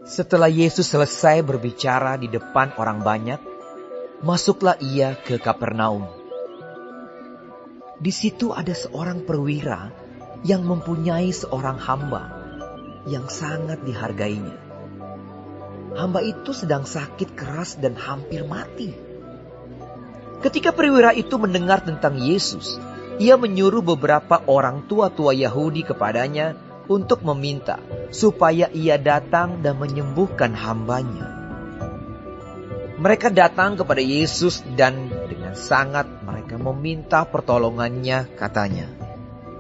Setelah Yesus selesai berbicara di depan orang banyak, masuklah ia ke Kapernaum. Di situ ada seorang perwira yang mempunyai seorang hamba yang sangat dihargainya. Hamba itu sedang sakit keras dan hampir mati. Ketika perwira itu mendengar tentang Yesus, ia menyuruh beberapa orang tua-tua Yahudi kepadanya untuk meminta supaya ia datang dan menyembuhkan hambanya. Mereka datang kepada Yesus dan dengan sangat mereka meminta pertolongannya, katanya,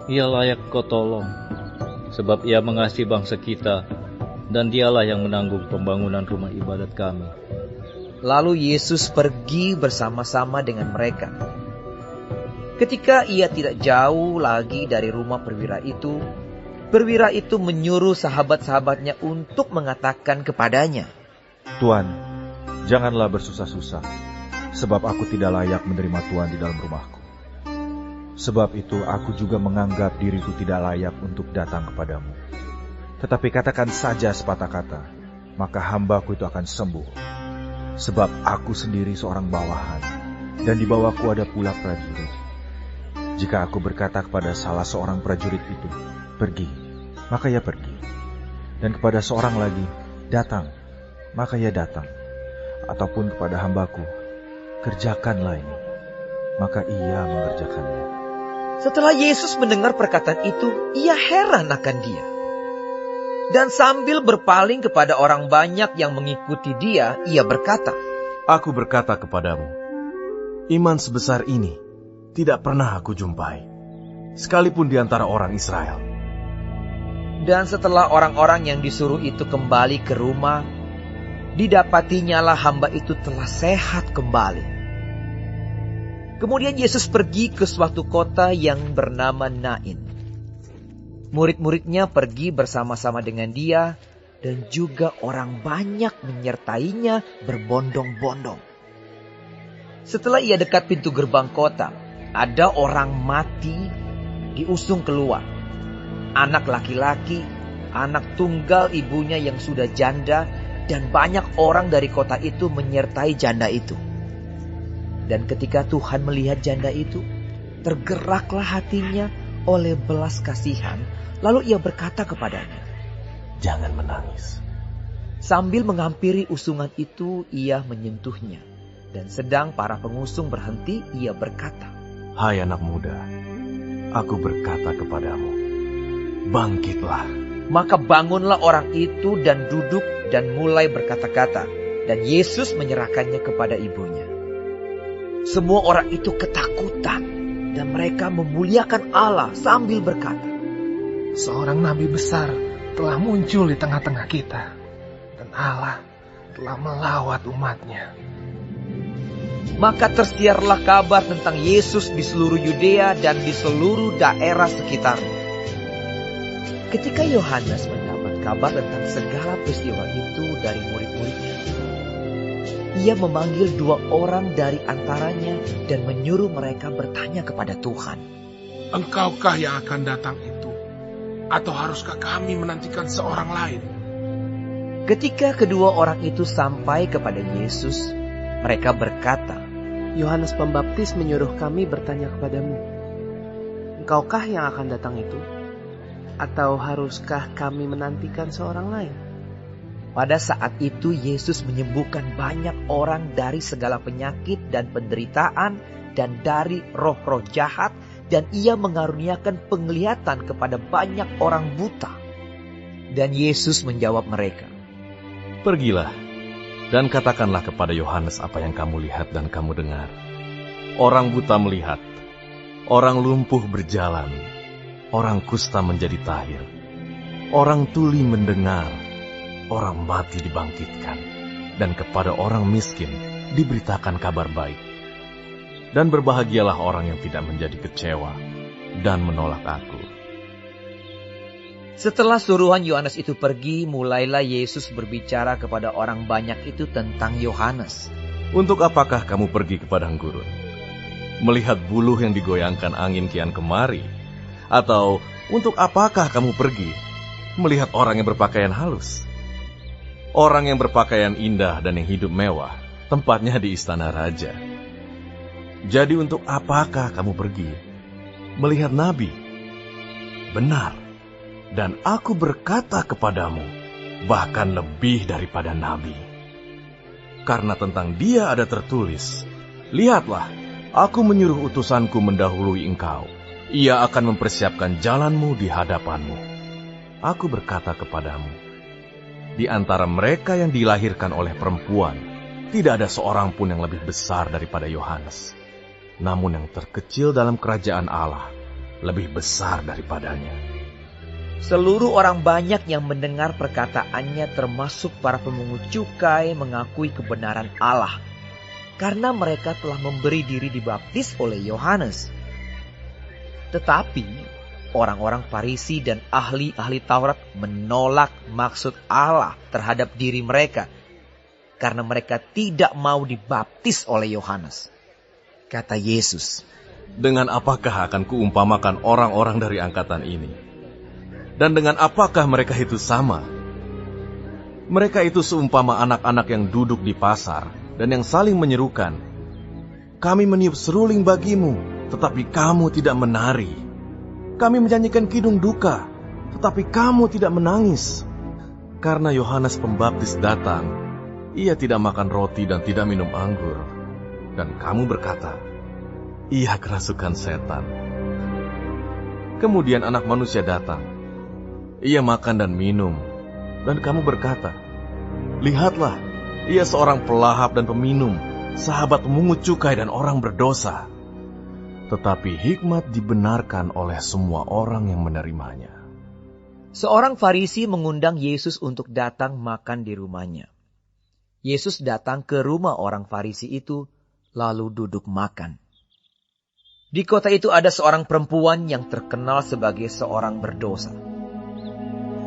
Ia layak kau tolong, sebab ia mengasihi bangsa kita, dan dialah yang menanggung pembangunan rumah ibadat kami. Lalu Yesus pergi bersama-sama dengan mereka. Ketika ia tidak jauh lagi dari rumah perwira itu menyuruh sahabat-sahabatnya untuk mengatakan kepadanya, Tuan, janganlah bersusah-susah, sebab aku tidak layak menerima Tuan di dalam rumahku. Sebab itu aku juga menganggap diriku tidak layak untuk datang kepadamu. Tetapi katakan saja sepatah kata, maka hambaku itu akan sembuh. Sebab aku sendiri seorang bawahan, dan di bawahku ada pula prajurit. Jika aku berkata kepada salah seorang prajurit itu, pergi, maka ia pergi. Dan kepada seorang lagi, datang, maka ia datang. Ataupun kepada hambaku, kerjakanlah ini, maka ia mengerjakannya. Setelah Yesus mendengar perkataan itu, ia heran akan dia. Dan sambil berpaling kepada orang banyak yang mengikuti dia, ia berkata, Aku berkata kepadamu, iman sebesar ini tidak pernah aku jumpai, sekalipun di antara orang Israel. Dan setelah orang-orang yang disuruh itu kembali ke rumah, didapatinyalah hamba itu telah sehat kembali. Kemudian Yesus pergi ke suatu kota yang bernama Nain. Murid-muridnya pergi bersama-sama dengan dia, dan juga orang banyak menyertainya berbondong-bondong. Setelah ia dekat pintu gerbang kota, ada orang mati diusung keluar. Anak laki-laki, anak tunggal ibunya yang sudah janda, dan banyak orang dari kota itu menyertai janda itu. Dan ketika Tuhan melihat janda itu, tergeraklah hatinya oleh belas kasihan, lalu ia berkata kepadanya, Jangan menangis. Sambil menghampiri usungan itu, ia menyentuhnya. Dan sedang para pengusung berhenti, ia berkata, Hai anak muda, aku berkata kepadamu, bangkitlah. Maka bangunlah orang itu dan duduk dan mulai berkata-kata. Dan Yesus menyerahkannya kepada ibunya. Semua orang itu ketakutan dan mereka memuliakan Allah sambil berkata, Seorang nabi besar telah muncul di tengah-tengah kita, dan Allah telah melawat umatnya. Maka tersiarlah kabar tentang Yesus di seluruh Yudea dan di seluruh daerah sekitarnya. Ketika Yohanes mendapat kabar tentang segala peristiwa itu dari murid-muridnya, ia memanggil 2 orang dari antaranya dan menyuruh mereka bertanya kepada Tuhan, Engkaukah yang akan datang itu? Atau haruskah kami menantikan seorang lain? Ketika kedua orang itu sampai kepada Yesus, mereka berkata, Yohanes Pembaptis menyuruh kami bertanya kepadamu, Engkaukah yang akan datang itu? Atau haruskah kami menantikan seorang lain? Pada saat itu Yesus menyembuhkan banyak orang dari segala penyakit dan penderitaan dan dari roh-roh jahat, dan ia mengaruniakan penglihatan kepada banyak orang buta. Dan Yesus menjawab mereka, Pergilah dan katakanlah kepada Yohanes apa yang kamu lihat dan kamu dengar. Orang buta melihat, orang lumpuh berjalan, orang kusta menjadi tahir, orang tuli mendengar, orang mati dibangkitkan, dan kepada orang miskin diberitakan kabar baik. Dan berbahagialah orang yang tidak menjadi kecewa dan menolak aku. Setelah suruhan Yohanes itu pergi, mulailah Yesus berbicara kepada orang banyak itu tentang Yohanes. Untuk apakah kamu pergi ke padang gurun? Melihat buluh yang digoyangkan angin kian kemari? Atau untuk apakah kamu pergi? Melihat orang yang berpakaian halus? Orang yang berpakaian indah dan yang hidup mewah, tempatnya di istana raja. Jadi untuk apakah kamu pergi? Melihat nabi? Benar. Dan aku berkata kepadamu, bahkan lebih daripada nabi. Karena tentang dia ada tertulis, lihatlah, aku menyuruh utusanku mendahului engkau. Ia akan mempersiapkan jalanmu di hadapanmu. Aku berkata kepadamu, di antara mereka yang dilahirkan oleh perempuan, tidak ada seorang pun yang lebih besar daripada Yohanes. Namun yang terkecil dalam kerajaan Allah, lebih besar daripadanya. Seluruh orang banyak yang mendengar perkataannya, termasuk para pemungut cukai, mengakui kebenaran Allah, karena mereka telah memberi diri dibaptis oleh Yohanes. Tetapi orang-orang Farisi dan ahli-ahli Taurat menolak maksud Allah terhadap diri mereka, karena mereka tidak mau dibaptis oleh Yohanes. Kata Yesus, dengan apakah akan kuumpamakan orang-orang dari angkatan ini? Dan dengan apakah mereka itu sama? Mereka itu seumpama anak-anak yang duduk di pasar dan yang saling menyerukan, kami meniup seruling bagimu, tetapi kamu tidak menari. Kami menyanyikan kidung duka, tetapi kamu tidak menangis. Karena Yohanes Pembaptis datang, ia tidak makan roti dan tidak minum anggur. Dan kamu berkata, ia kerasukan setan. Kemudian Anak Manusia datang, ia makan dan minum. Dan kamu berkata, lihatlah, ia seorang pelahap dan peminum, sahabat pemungut cukai dan orang berdosa. Tetapi hikmat dibenarkan oleh semua orang yang menerimanya. Seorang Farisi mengundang Yesus untuk datang makan di rumahnya. Yesus datang ke rumah orang Farisi itu, lalu duduk makan. Di kota itu ada seorang perempuan yang terkenal sebagai seorang berdosa.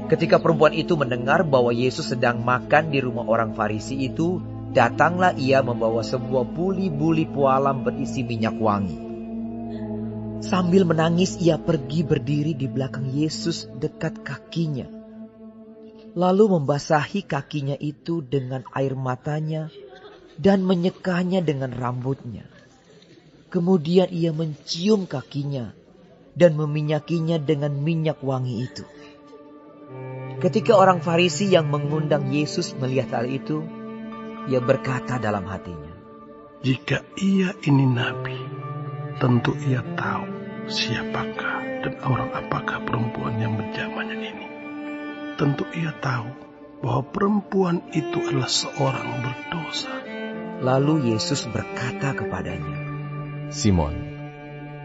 Ketika perempuan itu mendengar bahwa Yesus sedang makan di rumah orang Farisi itu, datanglah ia membawa sebuah buli-buli pualam berisi minyak wangi. Sambil menangis, ia pergi berdiri di belakang Yesus dekat kakinya. Lalu membasahi kakinya itu dengan air matanya dan menyekanya dengan rambutnya. Kemudian ia mencium kakinya dan meminyakinya dengan minyak wangi itu. Ketika orang Farisi yang mengundang Yesus melihat hal itu, ia berkata dalam hatinya, jika ia ini nabi, tentu ia tahu siapakah dan orang apakah perempuan yang berjamahnya ini. Tentu ia tahu bahwa perempuan itu adalah seorang berdosa. Lalu Yesus berkata kepadanya, Simon,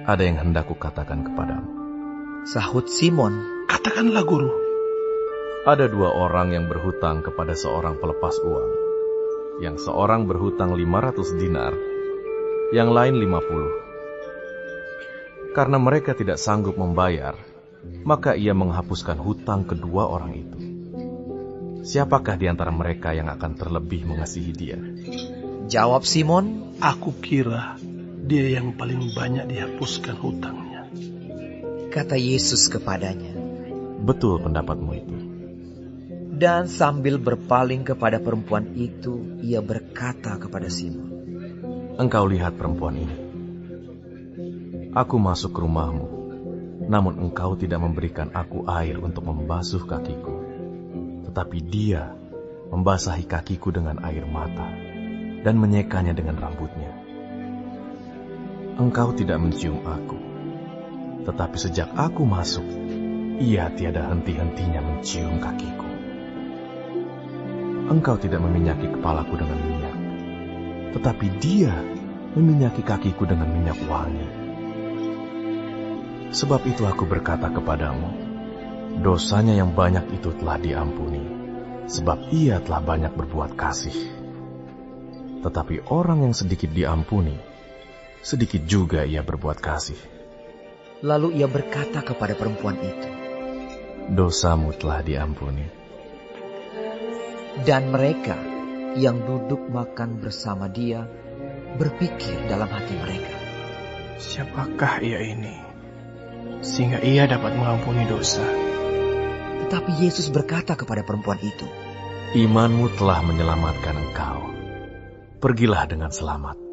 ada yang hendak kukatakan kepadamu. Sahut Simon, katakanlah guru. Ada dua orang yang berhutang kepada seorang pelepas uang. Yang seorang berhutang 500 dinar, yang lain 50. Karena mereka tidak sanggup membayar, maka ia menghapuskan hutang kedua orang itu. Siapakah di antara mereka yang akan terlebih mengasihi dia? Jawab Simon, aku kira dia yang paling banyak dihapuskan hutangnya. Kata Yesus kepadanya, betul pendapatmu itu. Dan sambil berpaling kepada perempuan itu, ia berkata kepada Simon, engkau lihat perempuan ini. Aku masuk ke rumahmu, namun engkau tidak memberikan aku air untuk membasuh kakiku. Tetapi dia membasahi kakiku dengan air mata dan menyekanya dengan rambutnya. Engkau tidak mencium aku, tetapi sejak aku masuk, ia tiada henti-hentinya mencium kakiku. Engkau tidak meminyaki kepalaku dengan minyak, tetapi dia meminyaki kakiku dengan minyak wangi. Sebab itu aku berkata kepadamu, dosanya yang banyak itu telah diampuni, sebab ia telah banyak berbuat kasih. Tetapi orang yang sedikit diampuni, sedikit juga ia berbuat kasih. Lalu ia berkata kepada perempuan itu, dosamu telah diampuni. Dan mereka yang duduk makan bersama dia berpikir dalam hati mereka, siapakah ia ini, sehingga ia dapat mengampuni dosa? Tetapi Yesus berkata kepada perempuan itu, Imanmu telah menyelamatkan engkau. Pergilah dengan selamat.